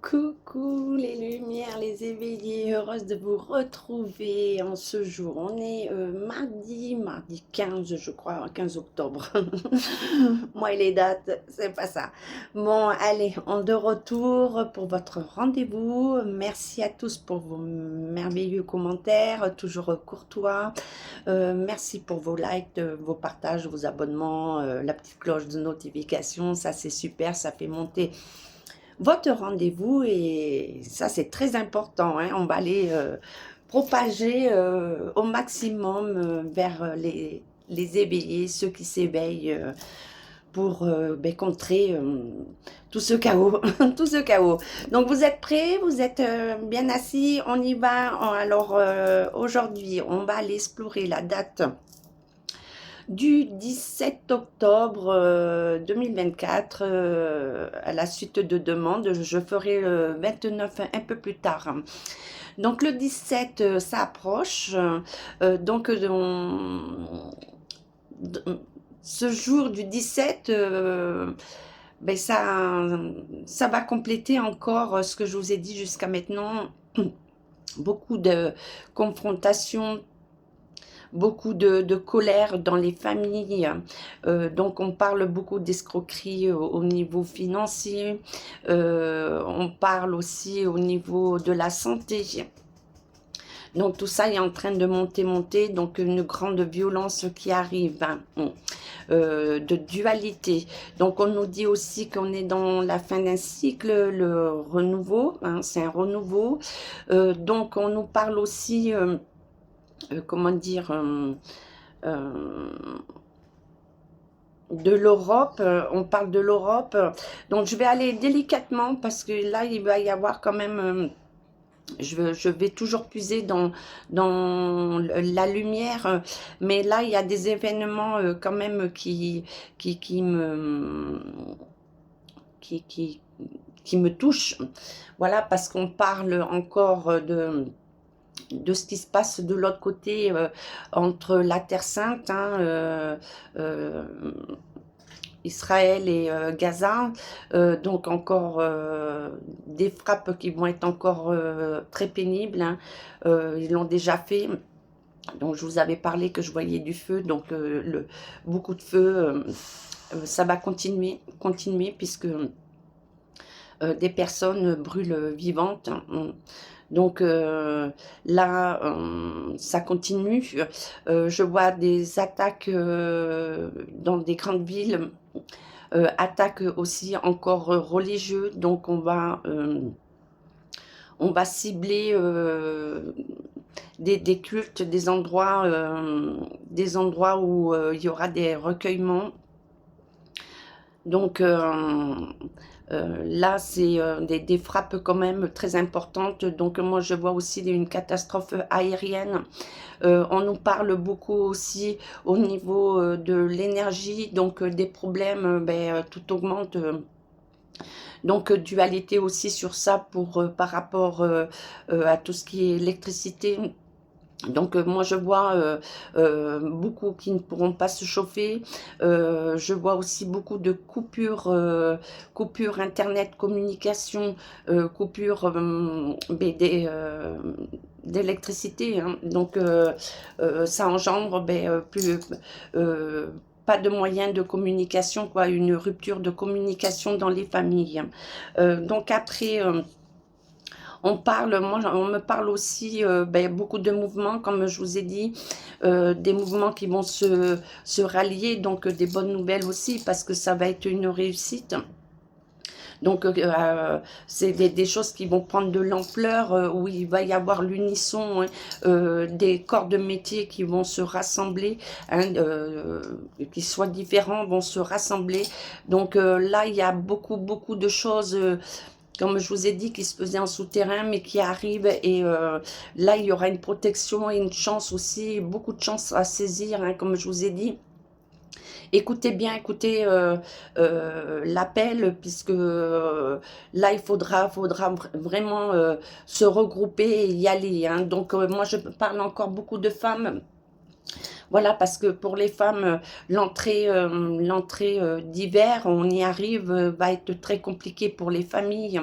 Coucou les lumières, les éveillés, heureuse de vous retrouver en ce jour. On est mardi 15, je crois, 15 octobre. Moi et les dates, c'est pas ça. Bon, allez, on de retour pour votre rendez-vous. Merci à tous pour vos merveilleux commentaires, toujours courtois. Merci pour vos likes, vos partages, vos abonnements, la petite cloche de notification. Ça, c'est super, ça fait monter votre rendez-vous et ça c'est très important, hein. On va aller propager au maximum vers les éveillés, ceux qui s'éveillent pour contrer tout ce chaos, tout ce chaos. Donc vous êtes prêts, vous êtes bien assis, on y va. Alors aujourd'hui, on va aller explorer la date du 17 octobre 2024, à la suite de demandes. Je ferai le 29 un peu plus tard. Donc le 17, ça approche. Donc ce jour du 17, ça va compléter encore ce que je vous ai dit jusqu'à maintenant. Beaucoup de confrontations, beaucoup de colère dans les familles. Donc on parle beaucoup d'escroquerie au niveau financier, on parle aussi au niveau de la santé. Donc tout ça est en train de monter, donc une grande violence qui arrive, hein, de dualité. Donc on nous dit aussi qu'on est dans la fin d'un cycle, le renouveau, hein, c'est un renouveau. Donc on nous parle aussi comment dire, de l'Europe, on parle de l'Europe, donc je vais aller délicatement parce que là il va y avoir quand même, je vais toujours puiser dans la lumière, mais là il y a des événements quand même qui, qui, qui me touchent, voilà, parce qu'on parle encore de ce qui se passe de l'autre côté, entre la Terre Sainte, hein, Israël et Gaza, donc encore des frappes qui vont être encore très pénibles, hein. Ils l'ont déjà fait. Donc je vous avais parlé que je voyais du feu, donc beaucoup de feu, ça va continuer puisque des personnes brûlent vivantes. Donc là, ça continue. Je vois des attaques dans des grandes villes, attaques aussi encore religieuses. Donc on va cibler des cultes, des endroits où il y aura des recueillements. Donc là, c'est des frappes quand même très importantes. Donc moi, je vois aussi une catastrophe aérienne. On nous parle beaucoup aussi au niveau de l'énergie, donc des problèmes, tout augmente. Donc dualité aussi sur ça par rapport à tout ce qui est électricité. Donc moi je vois beaucoup qui ne pourront pas se chauffer. Je vois aussi beaucoup de coupures internet, communication, coupures d'électricité, hein. Donc ça engendre plus pas de moyens de communication, quoi, une rupture de communication dans les familles. Donc après on me parle aussi beaucoup de mouvements, comme je vous ai dit, des mouvements qui vont se rallier, donc des bonnes nouvelles aussi, parce que ça va être une réussite. Donc, c'est des choses qui vont prendre de l'ampleur, où il va y avoir l'unisson, hein, des corps de métier qui vont se rassembler, hein, qui soient différents, vont se rassembler. Donc là, il y a beaucoup de choses, comme je vous ai dit, qui se faisaient en souterrain, mais qui arrivent. Et là, il y aura une protection et une chance aussi, beaucoup de chance à saisir, hein, comme je vous ai dit. Écoutez bien, écoutez l'appel, puisque là, il faudra vraiment se regrouper et y aller, hein. Donc, moi, je parle encore beaucoup de femmes. Voilà, parce que pour les femmes, l'entrée d'hiver, on y arrive, va être très compliquée pour les familles.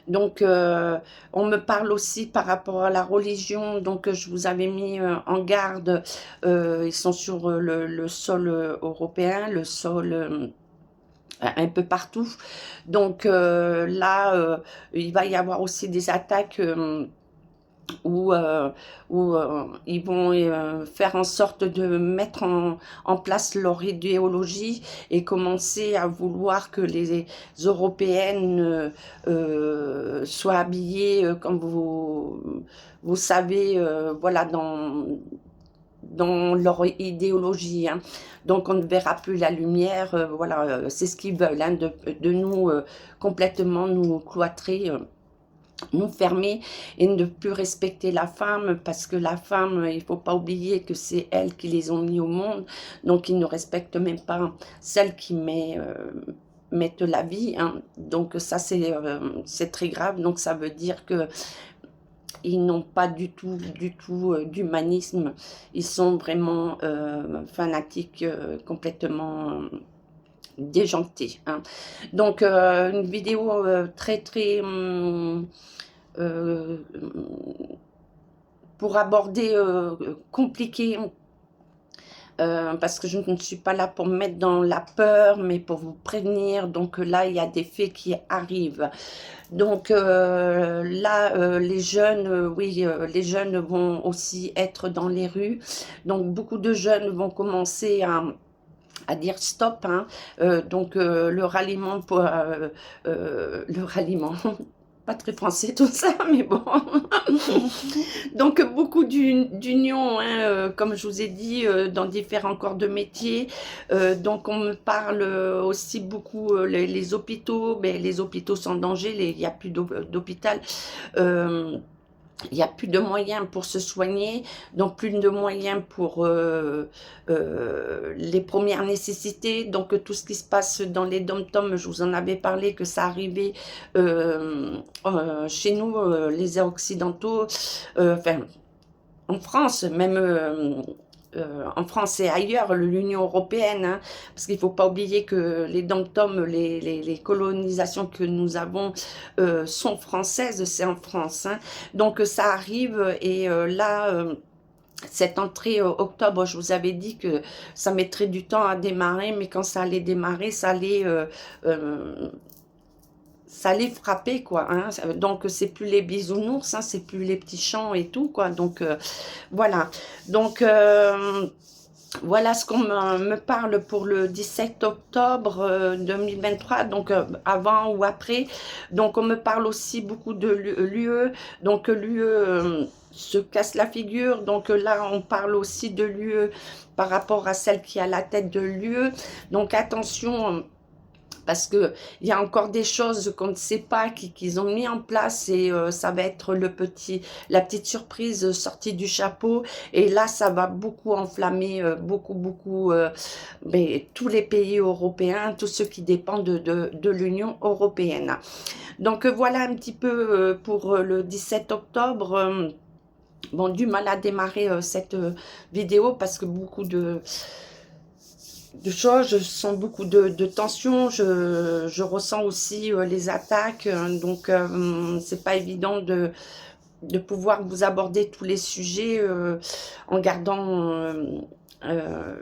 Donc, on me parle aussi par rapport à la religion. Donc, je vous avais mis en garde. Ils sont sur le sol européen, le sol un peu partout. Donc, là, il va y avoir aussi des attaques. Où, ils vont faire en sorte de mettre en place leur idéologie et commencer à vouloir que les Européennes soient habillées comme vous savez, voilà, dans leur idéologie, hein. Donc on ne verra plus la lumière, voilà, c'est ce qu'ils veulent, hein, de nous complètement nous cloîtrer. Nous fermer et ne plus respecter la femme, parce que la femme, il faut pas oublier que c'est elles qui les ont mis au monde, donc ils ne respectent même pas celle qui mettent la vie, hein. Donc ça c'est très grave. Donc ça veut dire que ils n'ont pas du tout d'humanisme. Ils sont vraiment fanatiques, complètement déjantés, hein. Donc une vidéo très très euh, pour aborder compliqué, parce que je ne suis pas là pour me mettre dans la peur, mais pour vous prévenir. Donc là, il y a des faits qui arrivent. Donc là, les jeunes, oui, les jeunes vont aussi être dans les rues. Donc beaucoup de jeunes vont commencer à dire stop, hein. Donc le ralliement pour le ralliement, pas très français tout ça, mais bon. Donc beaucoup d'unions, hein, comme je vous ai dit, dans différents corps de métier. Donc on me parle aussi beaucoup les hôpitaux. Ben, les hôpitaux sont en danger, il n'y a plus d'hôpital. Il n'y a plus de moyens pour se soigner, donc plus de moyens pour les premières nécessités. Donc tout ce qui se passe dans les dom-toms, je vous en avais parlé, que ça arrivait chez nous, les occidentaux, enfin en France, même en France et ailleurs, l'Union européenne, hein, parce qu'il ne faut pas oublier que les dom-toms, les colonisations que nous avons sont françaises, c'est en France, hein. Donc ça arrive et là, cette entrée octobre, je vous avais dit que ça mettrait du temps à démarrer, mais quand ça allait démarrer, euh, ça allait frapper, quoi, hein. Donc c'est plus les bisounours, hein, c'est plus les petits chants et tout, quoi. Donc voilà. Donc voilà ce qu'on me parle pour le 17 octobre 2023, donc avant ou après. Donc on me parle aussi beaucoup de l'UE, donc l'UE se casse la figure. Donc là on parle aussi de l'UE par rapport à celle qui a la tête de l'UE. Donc attention, parce que il y a encore des choses qu'on ne sait pas qu'ils ont mis en place, et ça va être la petite surprise sortie du chapeau. Et là ça va beaucoup enflammer beaucoup mais tous les pays européens, tous ceux qui dépendent de l'Union européenne. Donc voilà un petit peu pour le 17 octobre. Bon, du mal à démarrer cette vidéo, parce que beaucoup de choses, je sens beaucoup de tensions, je ressens aussi les attaques, donc c'est pas évident de pouvoir vous aborder tous les sujets en gardant euh,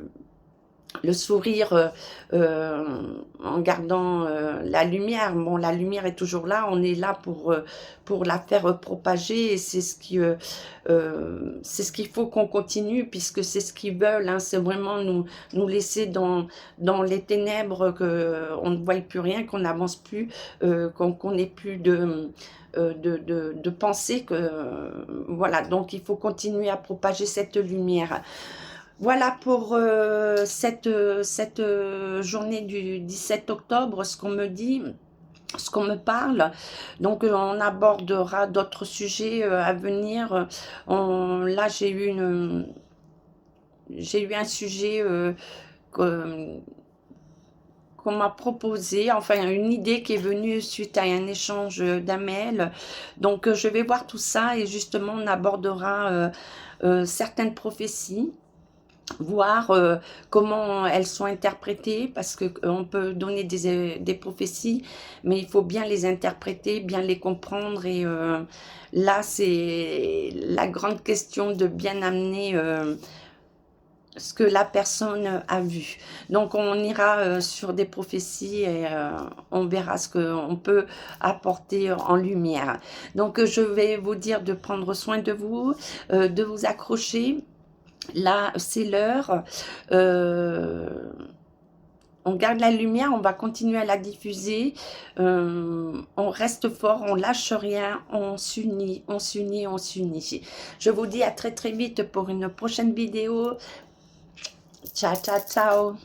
le sourire, en gardant la lumière. Bon, la lumière est toujours là, on est là pour la faire propager, et c'est ce qu'il faut qu'on continue, puisque c'est ce qu'ils veulent, hein. C'est vraiment nous laisser dans les ténèbres, qu'on ne voie plus rien, qu'on n'avance plus, qu'on n'ait plus de pensée, voilà. Donc il faut continuer à propager cette lumière. Voilà pour cette journée du 17 octobre, ce qu'on me dit, ce qu'on me parle. Donc on abordera d'autres sujets à venir. Là j'ai eu un sujet qu'on m'a proposé, enfin une idée qui est venue suite à un échange d'un mail. Donc je vais voir tout ça, et justement on abordera certaines prophéties. voir comment elles sont interprétées, parce que on peut donner des prophéties, mais il faut bien les interpréter, bien les comprendre, et là c'est la grande question de bien amener ce que la personne a vu. Donc on ira sur des prophéties, et on verra ce qu'on peut apporter en lumière. Donc je vais vous dire de prendre soin de vous accrocher. Là, c'est l'heure. Euh, on garde la lumière, on va continuer à la diffuser. On reste fort, on lâche rien, on s'unit, on s'unit, on s'unit. Je vous dis à très très vite pour une prochaine vidéo. Ciao, ciao, ciao.